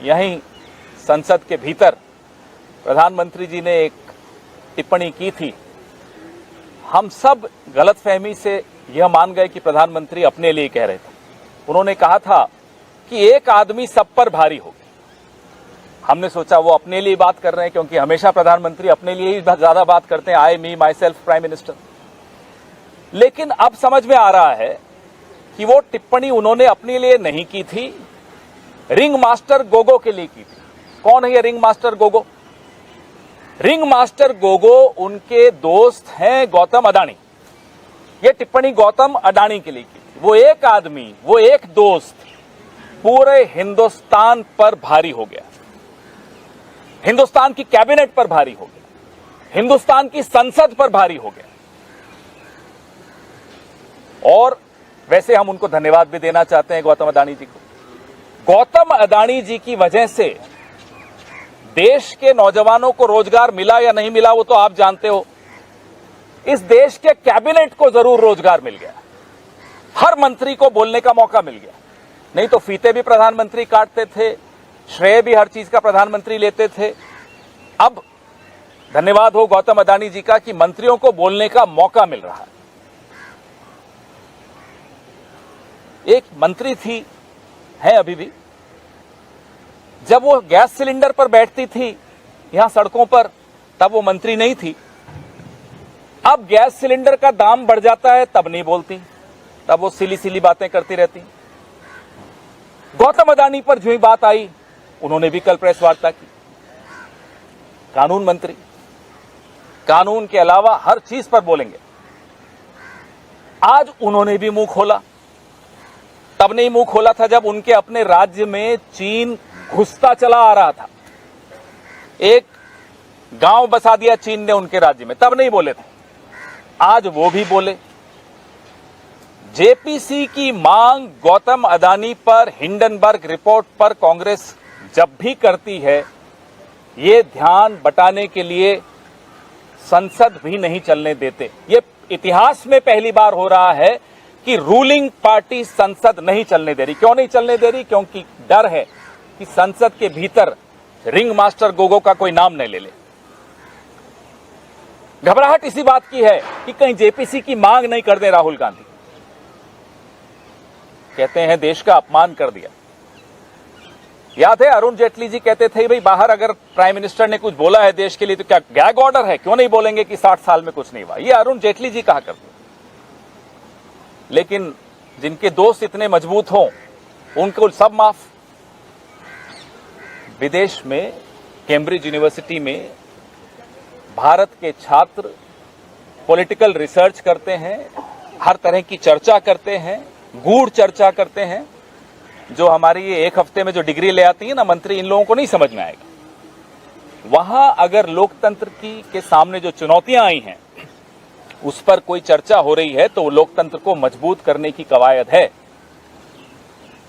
यहीं संसद के भीतर प्रधानमंत्री जी ने एक टिप्पणी की थी। हम सब गलतफहमी से यह मान गए कि प्रधानमंत्री अपने लिए कह रहे थे। उन्होंने कहा था कि एक आदमी सब पर भारी हो। हमने सोचा वो अपने लिए बात कर रहे हैं, क्योंकि हमेशा प्रधानमंत्री अपने लिए ही ज्यादा बात करते हैं, आई मी माई सेल्फ प्राइम मिनिस्टर। लेकिन अब समझ में आ रहा है कि वो टिप्पणी उन्होंने अपने लिए नहीं की थी, रिंग मास्टर गोगो के लिए की थी। कौन है ये ring master Gogo? Ring master Gogo उनके दोस्त हैं गौतम अडानी। ये टिप्पणी गौतम अडानी के लिए की थी। वो एक आदमी, वो एक दोस्त पूरे हिंदुस्तान पर भारी हो गया, हिंदुस्तान की कैबिनेट पर भारी हो गया, हिंदुस्तान की संसद पर भारी हो गया। और वैसे हम उनको धन्यवाद भी देना चाहते हैं गौतम अडानी जी को। गौतम अडानी जी की वजह से देश के नौजवानों को रोजगार मिला या नहीं मिला वो तो आप जानते हो। इस देश के कैबिनेट को जरूर रोजगार मिल गया, हर मंत्री को बोलने का मौका मिल गया। नहीं तो फीते भी प्रधानमंत्री काटते थे, श्रेय भी हर चीज का प्रधानमंत्री लेते थे। अब धन्यवाद हो गौतम अडानी जी का कि मंत्रियों को बोलने का मौका मिल रहा है। एक मंत्री थी, है अभी भी, जब वो गैस सिलेंडर पर बैठती थी यहां सड़कों पर, तब वो मंत्री नहीं थी। अब गैस सिलेंडर का दाम बढ़ जाता है तब नहीं बोलती, तब वो सिली सिली बातें करती रहती। गौतम अडानी पर जो ही बात आई उन्होंने भी कल प्रेस वार्ता की। कानून मंत्री, कानून के अलावा हर चीज पर बोलेंगे। आज उन्होंने भी मुंह खोला। तब नहीं मुंह खोला था जब उनके अपने राज्य में चीन घुसता चला आ रहा था। एक गांव बसा दिया चीन ने उनके राज्य में, तब नहीं बोले थे। आज वो भी बोले। जेपीसी की मांग गौतम अडानी पर, हिंडनबर्ग रिपोर्ट पर कांग्रेस जब भी करती है, ये ध्यान बटाने के लिए संसद भी नहीं चलने देते। ये इतिहास में पहली बार हो रहा है कि रूलिंग पार्टी संसद नहीं चलने दे रही। क्यों नहीं चलने दे रही? क्योंकि डर है कि संसद के भीतर रिंग मास्टर गोगो का कोई नाम नहीं ले ले। घबराहट इसी बात की है कि कहीं जेपीसी की मांग नहीं कर दे राहुल गांधी। कहते हैं देश का अपमान कर दिया। याद है अरुण जेटली जी कहते थे भाई बाहर अगर प्राइम मिनिस्टर ने कुछ बोला है देश के लिए तो क्या गैग ऑर्डर है, क्यों नहीं बोलेंगे कि 60 साल में कुछ नहीं हुआ। ये अरुण जेटली जी कहा करते। लेकिन जिनके दोस्त इतने मजबूत हों उनको सब माफ। विदेश में कैम्ब्रिज यूनिवर्सिटी में भारत के छात्र पॉलिटिकल रिसर्च करते हैं, हर तरह की चर्चा करते हैं, गूढ़ चर्चा करते हैं। जो हमारी ये एक हफ्ते में जो डिग्री ले आती है ना मंत्री, इन लोगों को नहीं समझ में आएगा। वहां अगर लोकतंत्र के सामने जो चुनौतियां आई हैं उस पर कोई चर्चा हो रही है तो लोकतंत्र को मजबूत करने की कवायद है।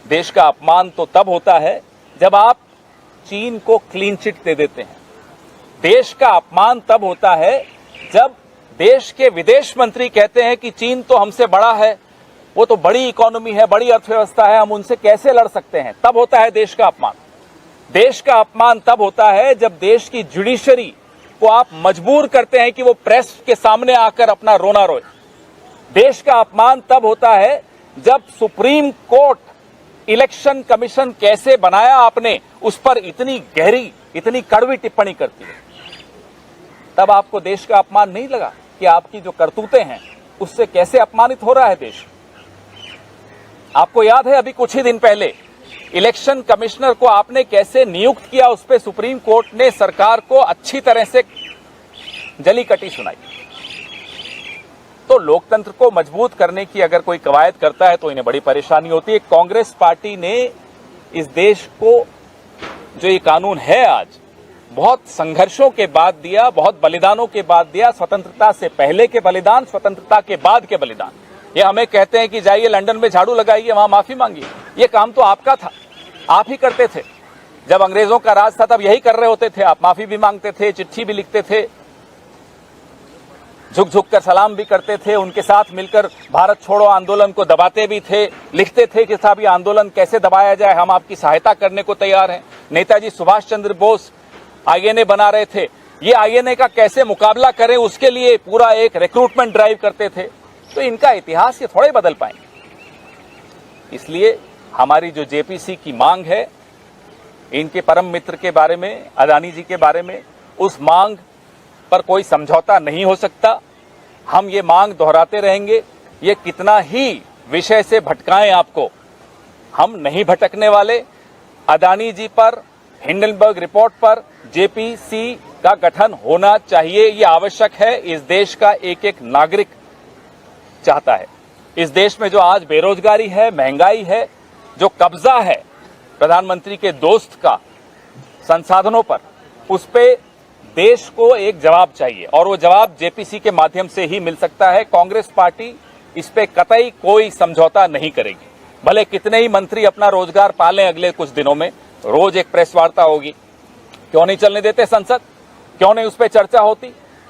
देश का अपमान तो तब होता है जब आप चीन को क्लीन चिट दे देते हैं। देश का अपमान तब होता है जब देश के विदेश मंत्री कहते हैं कि चीन तो हमसे बड़ा है, वो तो बड़ी इकोनॉमी है, बड़ी अर्थव्यवस्था है, हम उनसे कैसे लड़ सकते हैं। तब होता है देश का अपमान। देश का अपमान तब होता है जब देश की जुडिशरी को आप मजबूर करते हैं कि वो प्रेस के सामने आकर अपना रोना रोए। देश का अपमान तब होता है जब सुप्रीम कोर्ट इलेक्शन कमीशन कैसे बनाया आपने उस पर इतनी गहरी, इतनी कड़वी टिप्पणी करती है। तब आपको देश का अपमान नहीं लगा कि आपकी जो करतूतें हैं उससे कैसे अपमानित हो रहा है देश। आपको याद है अभी कुछ ही दिन पहले इलेक्शन कमिश्नर को आपने कैसे नियुक्त किया, उस पर सुप्रीम कोर्ट ने सरकार को अच्छी तरह से जली कटी सुनाई। तो लोकतंत्र को मजबूत करने की अगर कोई कवायद करता है तो इन्हें बड़ी परेशानी होती है। कांग्रेस पार्टी ने इस देश को जो ये कानून है आज बहुत संघर्षों के बाद दिया, बहुत बलिदानों के बाद दिया। स्वतंत्रता से पहले के बलिदान, स्वतंत्रता के बाद के बलिदान। ये हमें कहते हैं कि जाइए लंदन में झाड़ू लगाइए, वहां माफी मांगिए। ये काम तो आपका था, आप ही करते थे। जब अंग्रेजों का राज था तब यही कर रहे होते थे आप। माफी भी मांगते थे, चिट्ठी भी लिखते थे। झुक झुक कर सलाम भी करते थे, उनके साथ मिलकर भारत छोड़ो आंदोलन को दबाते भी थे, लिखते थे कि साहब ये आंदोलन कैसे दबाया जाए, हम आपकी सहायता करने को तैयार हैं। नेताजी सुभाष चंद्र बोस आईएनए बना रहे थे, ये आईएनए का कैसे मुकाबला करें उसके लिए पूरा एक रिक्रूटमेंट ड्राइव करते थे। तो इनका इतिहास ये थोड़े बदल पाएंगे। इसलिए हमारी जो जेपीसी की मांग है, इनके परम मित्र के बारे में, अदानी जी के बारे में, उस मांग पर कोई समझौता नहीं हो सकता। हम ये मांग दोहराते रहेंगे। ये कितना ही विषय से भटकाएं आपको, हम नहीं भटकने वाले। अदानी जी पर, हिंडनबर्ग रिपोर्ट पर जेपीसी का गठन होना चाहिए, ये आवश्यक है। इस देश का एक एक नागरिक चाहता है। इस देश में जो आज बेरोजगारी है, महंगाई है, जो कब्जा है प्रधानमंत्री के दोस्त का संसाधनों पर, उस पे देश को एक जवाब चाहिए और वो जवाब जेपीसी के माध्यम से ही मिल सकता है। कांग्रेस पार्टी इस पे कतई कोई समझौता नहीं करेगी। भले कितने ही मंत्री अपना रोजगार पालें, अगले कुछ दिनों में रोज एक प्रेस वार्ता होगी। क्यों नहीं चलने देते संसद? क्यों नहीं उस पर चर्चा होती?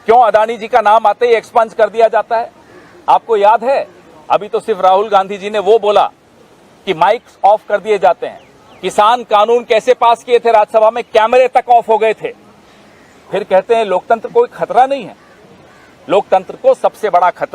क्यों अदानी जी का नाम आते ही एक्सपंज कर दिया जाता है? आपको याद है, अभी तो सिर्फ राहुल गांधी जी ने वो बोला कि माइक्स ऑफ कर दिए जाते हैं। किसान कानून कैसे पास किए थे राज्यसभा में, कैमरे तक ऑफ हो गए थे। फिर कहते हैं लोकतंत्र कोई खतरा नहीं है। लोकतंत्र को सबसे बड़ा खतरा